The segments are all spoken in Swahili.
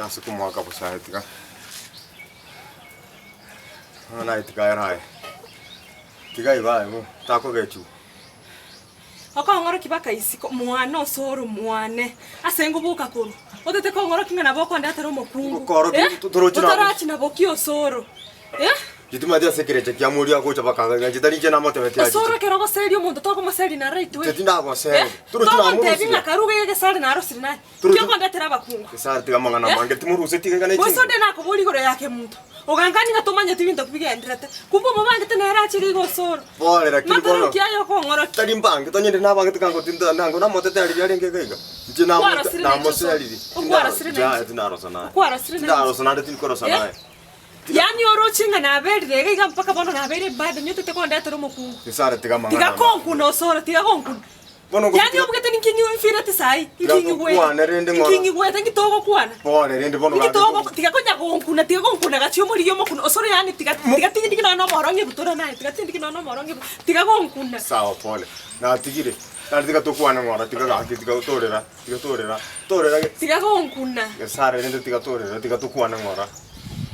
Na siku mwaka busa etika. Ana etika era. Tiga iba mo tako gechu. Okongoro kibaka isiko mwana Osoro mwane. Asengo buka kuru. Otete kongoro kingana boko ndata romo kungu. Torochi na boki Osoro. Jitima dia secret ya muri ako cha bakanga jitari je na mote ya. Osoro kerogo serio mundo toko maseri na right we. Jetinda go serio. Torochi na muri. Tebinga karuge ge sari na arosiri na. Kyo konda tera bakungu. Sari tiga mangana mange timuru setiga kana chingu. Boso de na ko boli gore yake muntu. Ogangani ngatomanya tivinto kubigendrete. Kumbo mabange tenera chiri go Osoro. Pole lakini bono. Mataro kyayo ko ngoro. Tari mbange tonyende na bange tikango tinda nango na mote tari yali ngegega. Jina na moseri. Okwara siri na. Ja tinaro sana. Okwara siri na. Tinaro sana de tinkoro sana. Yani orochinga na beri rega mpaka bono na beri bado nyote te konda tero moku. Tisare tiga mangana. Tiga konku no Osoro tiga konku. Yani obugete ninkinyi mfira tisai. Ninkinyi we. Ninkinyi we tangi togo kwana. Pole rende bono. Ninki togo tiga konya konku na tiga konku na gachi muri yo moku. Osoro yani tiga tindi no moronge butora na tiga tindi no moronge. Tiga konku na. Sawa pole. Na tigire. Na tiga to kwana ngora tiga ga tiga torera. Tiga torera. Torera. Tiga konku na. Gesare rende tiga torera tiga to kwana ngora.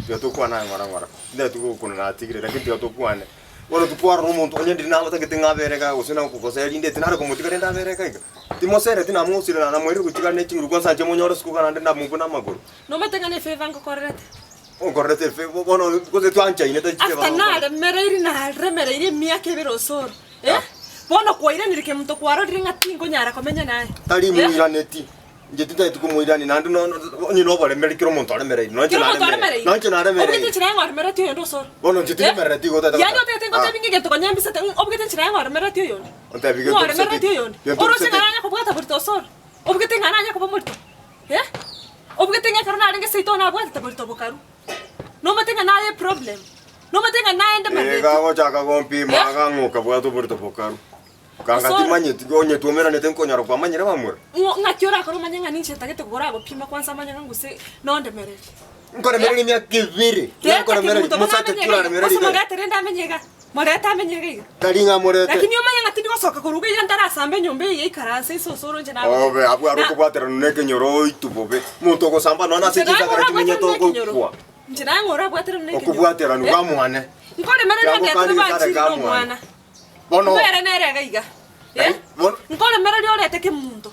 Tiga to kwana ngora. Nda tuko kuna na tigire lakini tiga to kwana. Wala tupuara rumo to nyende na mata ketenga bereka usina kukosea inde tinare komutika renda bereka ika. Timosere tina musira na mwiri kutika ne chinguru kwanza je monyoro siku kana ndenda munguna maguru. No metenga ne feva ngo korrete. O korrete feva bono koze tu ancha ine ta cheva. Astanale mereiri na remereiri mia kebero Osoro. Bono kwaira ni Kemunto kwaro ringa tingo nyara komenya nae. Tali muira neti. Jetinda tuko muira ni nandu no ni no bare merikiro monto ale merei. No chena ale. No chena ale merei. Obugete chira ngor merati yo Osoro. Bono jetinda merati go ta. Ya no te tengo te bingi geto kanyambi sate obugete chira ngor merati yo. Onta bigo. Ngor merati yo. Oro ngana ko bugata burto Osoro. Obugete ngana ko bomurto. Obugete ngana karona nge seito na bugata burto bokaru. No matenga nae problem. No matenga nae ende mereti. Ega go chaka gompi maga ngoka bugata burto bokaru. Kanga timanye tigonye tuomera nete nkonyaro kwa manyira bamura. Ngakyora ko manyanga ninche tagete kugora go pima kwanza manyanga nguse nonde mereti. Nkore mereri mya kiviri. Nkore mereri musate tura mereri. Koso magate renda menyega. Moreta menyega. Taringa moreta. Lakini omanyanga tindi gosoka kuruga yandara sambe nyombe ye karanse Osoro nje nawe. Obe abu aruko kwatera neke nyoro itubobe. Muntu go samba no na sekita kara timenya to go kwa. Njira ngora bwatera neke. Okubwatera nuga mwane. Nkore mereri ngate ba mwana. Bono. Mbere nere gaiga. Nkole mereri orete Kemunto.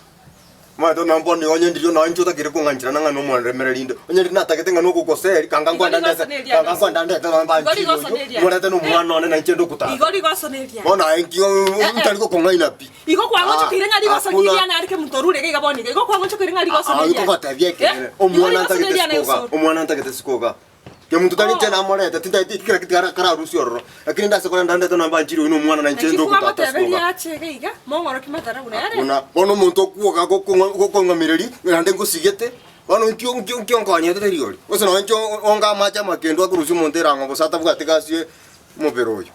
Mato nambo ni onye ndiyo na nchuta kire kunganchira nanga no mwana mereri ndo. Onye ndina takete ngano kukoseri kanga kwanda ndeta. Kanga kwanda ndeta na mbanchi. Mwana no mwana one na nchendo kuta. Igori gosoneria. Bona enkiyo utaliko kongaina pi. Iko kwa ngocho kire ngari gosoneria na arike Munto rure gaiga boni. Iko kwa ngocho kire ngari gosoneria. Iko batavye kire. Omwana ntakete sikoga. Omwana ntakete sikoga. Kemunto tani tena moreta tinda ikira kitara kara rusioro lakini ndase kwa ndanda tena mbanjiri uno mwana na nchendo kutata sikoga yachegeiga mongoro kimatara una yare una bono muntu kuoga gokonga mireri ngande ngusigete bono nkyo nkanya tete riori oso no ncho onga macha makendo akurusi montera ngo bosata bwategasie moberoyo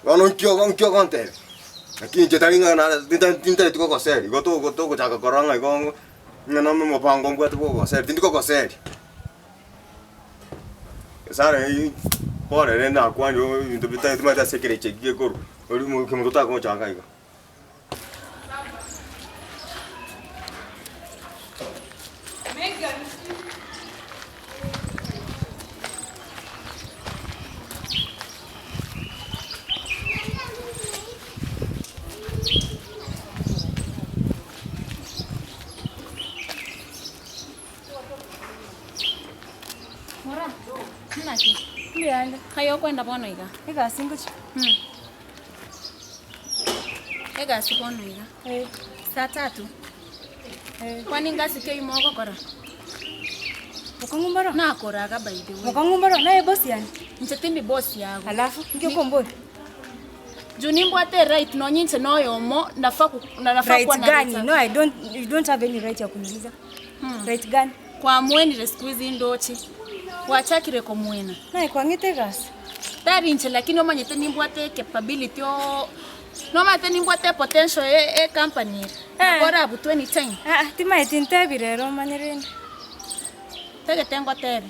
bono nkyo konte lakini jetaringa na tinda tuko koseri goto chaka koranga igongo ngana mo pango mbwate ko koseri tindiko koseri Gesare pore renda kwani ndo bita tumata secret check goro ori mo Kemunto ta ko changa iga Megan Ndianda. Hayo kwenda bono iga. Ega singochi. Ega sibono iga. Saa 3. Kwani ngasike imoko kora. Mukangumbaro? Na kora ga by the way. Mukangumbaro naye boss yani. Nchitindi boss yago. Alafu ngio komboni. Juni mbwate right no nyinche no yomo nafa kwa na gani? No, you don't have any right ya kuniuliza. Right gani? Kwa mweni resqueeze ndochi. Wachakire ko mwena. Na kwa ngite gas. Tari nche lakini omanyete nimbwate capability o no mate nimbwate potential e company. Bora bu 20 time. Tima etinte birero manyereni. Tege tengo tebe.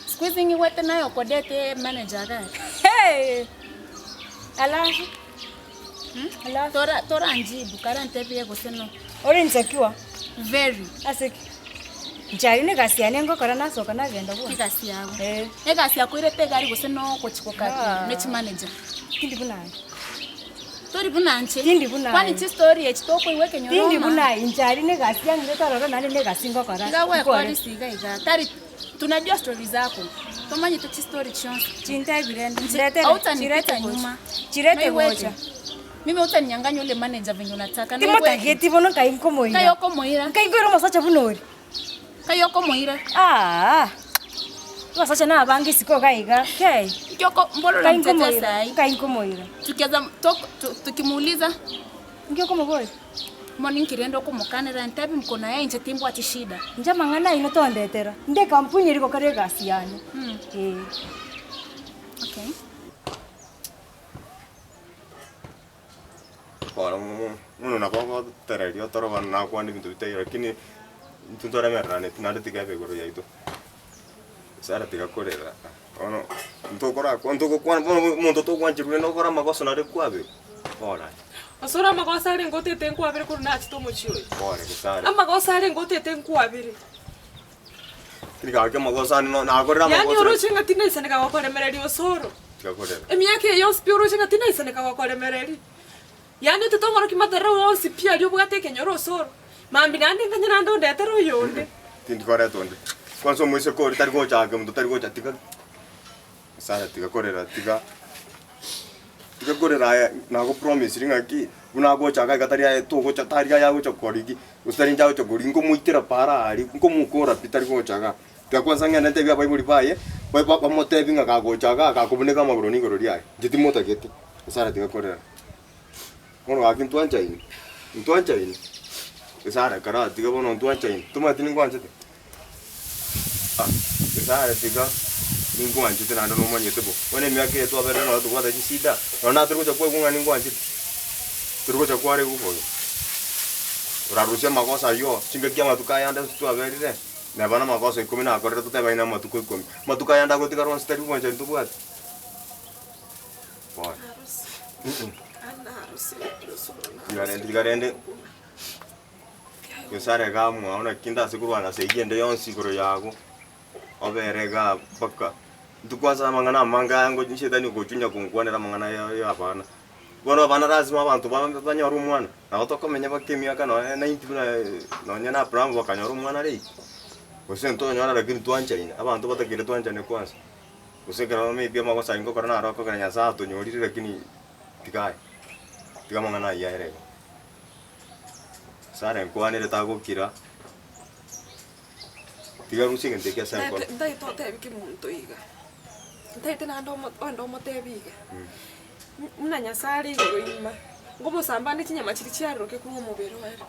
Squeezing wete nayo kodete manager ga. Hey. Alafu. Tora njibu karante pia goseno. Ori insecure. Very. Asiki. Njari ne gasi ane ngokora nasoka nagenda bwo. Igasi yawe. Egasi yakwirete gari gose no kochikoka net manager. Tindi bunaye. Tori bunanche. Tindi bunaye. Kwani chi story echitoko iweke nyoroma. Tindi bunaye njari ne gasi yangire tarora nani ne gasi ngokora. Ngawe kwali siga iga. Tari tunajua story zako. Tomanye tu chi story chonse. Chinta birende. Chirete nyuma. Chirete moja. Mimi utaninyang'anya ule manager venye unataka. Timota geti bono kainko moira. Kayoko moira. Kaingoro masacha bunori. Kayoko moira. Masacha na bangi siko kaiga. Kai. Kyoko mbolo la mtete sai. Kainko moira. Tukianza tukimuuliza ngiyoko moboy. Morning kirendo kumukanira ntabi mkona ya nje timbo ati shida. Nja mangana ino tondetera. Nde kampuni liko kare gasi yani. Okay. Kwa muno na kwa terario toro bana kwa ndi bintu biteye lakini ntundora merane tunade tikabe goro yaito. Sara tikakorera. Ono ntokora kwa muntu to kwa nchirune no kora makoso na rekwabe. Ora. Osoro makosa ari ngotete nkwabire kuri nachi to muchiwe. Ora Gesare. Amakosa ari ngotete nkwabire. Kika ke makosa ni no na korera makosa. Yani urushinga tinesa nika wakoremereri Osoro. Tikakorera. Emyake yo spiro urushinga tinesa nika wakoremereri. Yani tutongoro kimatera wonsi pia lyo bwate kenyoro Osoro. Mambi nandi nganya ndo ndetero yonde. Tindi kore tonde. Kwanza mwise kore tari go chake mtu tari go chatika. Sara tikakorera tikakorera na go promise ringa ki una go chaka gatari ya to go chatari ya go chakorigi. Ustari njao chakori ngo muitira para ari ngo mukora pitari go chaka. Tika kwanza ngana tebi apa ibuli baye. Bai papa motebi nga go chaka akakubuneka magoro ni gorori ai. Jiti mota geti. Sara tikakorera. Ono akin tuanchaini. Tuanchaini. Gesare kara tiga bono tuanchaini. Tuma tini kwanchete. Gesare tiga ningu anchete na ndo manyete bo. Wone miake to abere no to kwada chisida. Ona turgo cha kwa kunga ningu anchete. Turgo cha kware kupo. Urarusia makosa yo. Chinga kia matuka yanda tu abere re. Na bana makosa 10 na akorera to teba ina matuko 10. Matuka yanda go tiga ron stari kwancha to bwat. Boy. Tigarende. Gesare gamu ona kinda sikurwana seigende yonsi kuro yago. Oberega baka. Tukwaza mangana manga yango nshedani gochunya kunkwanera mangana ya abana. Bono abana lazima abantu banyoru umwana. Na otokomenya bakemia kana 90 na nyana Abraham bakanyoru umwana rei. Usento nyana lakini tuanchaina. Abantu batakire tuanchane kwanza. Usekera maybe makosa ingo korana aroko kana nyasa to nyorire lakini tikai. Tiga mangana ya ere. Sare kwanere tago kira. Tiga rusi ngente kia sa kwa. Ndai to tebi Kemunto iga. Ndai tena ndo motebi iga. Muna nyasari ngoima. Ngobo sambani chinyama chiri chiaroke ku mubero ere.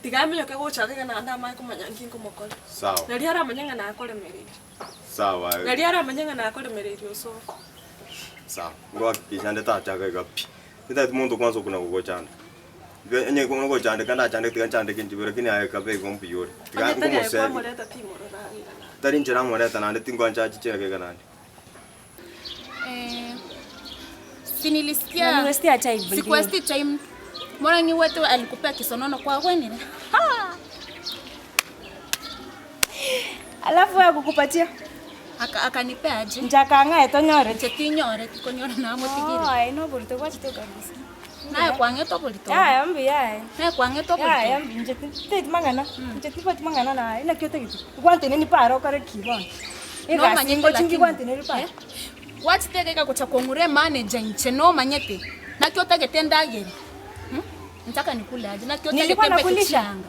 Tiga menyo ke gochaka kana anda mai kumanyangi ngomokole. Sawa. Nari ara manyanga na akole mereri. Sawa. Nari ara manyanga na akole mereri Osoro. Sawa. Ngo kishande ta chaka gapi. Nda muntu kwanza kuna kugochana. Enye kuna kugochana kana chande tiga chande kinjibira kini aye kabe gompi yore. Tiga ngomo se. Tari njira moreta na ndingo anchachi cheke kana. Sinilisikia sikwesti time. Mbona ni wetu alikupea kisonono kwa wenine? Alafu ya kukupatia akanipea aje? Njakanga etonyore. Chetinyore konyora na motigiri. No burito kwa chito kabisa. Nae kwange to burito. Ya ambi ya. Nae kwange to burito. Ya ambi njeti mangana. Njeti pati mangana na ina kyote gitu. Kwante nini paro kare kibon. No manyingo chingi kwante nini paro. Watiteka kucha kongure manager nche no manyete. Na kyote getenda ageri. Nitaka nikule aje na kyote getembe kuchanga.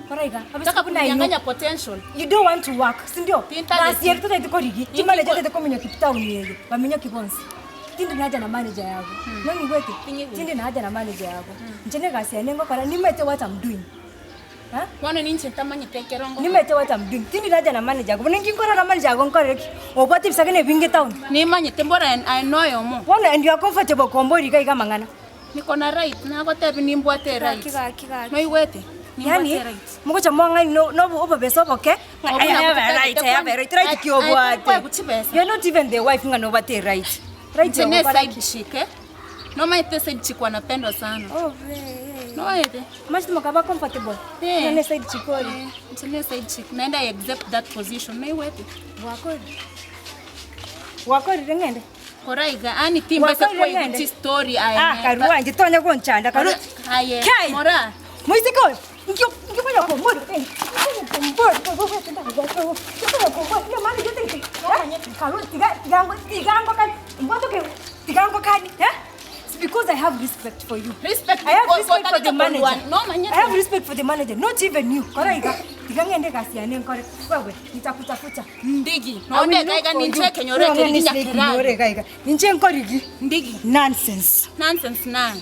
Koraiga, abisa kunyanganya potential. You don't want to work, sindio? Basi yetu tete korigi. Chimale tete komenyo kipita uniyeye. Bamenyo kibonsi. Tindi naja na manager yako. Nani wete? Tindi naja na manager yako. Njene gasi anengo kara nimete what I'm doing. Wana ninche tamanye tekerongo. Nimete what I'm doing. Tindi naja na manager yako. Nengi nkora na manager yako nkoreki. Obati bisakene binge town. Nimanye tembora I know yo mo. Wana and you are comfortable kombori kai kama ngana. Niko na right na gotebi nimbwate right. Kiga. No iwete. Yani, muko cha mwanga no oba beso okay? I have a right kiobwate. You're not even the wife nga no bate right. Right Nene side shike. No maite side chikwa napendo sana. Oh, No ete. Must makaba comfortable. Nene side chikori. Nene side chick. Naenda I accept that position. Na iwete. Wakori rengende. Koraiga ani timba se kwa iti story aya. Karua njitonya gonchanda karu. Aye. Mora. Muisiko. Ngio kwa komoro. Because I have respect for you. Respect. I have respect for the manager. No, I have respect for the manager. Not even you. Koraiga. Tigangende kasi ane nkore. Wewe nitakutafuta. Ndigi. Naonde gaiga ninche kenyoreke ni Nyaketiara. Ninche nkore gi. Ndigi. Nonsense. Nonsense na.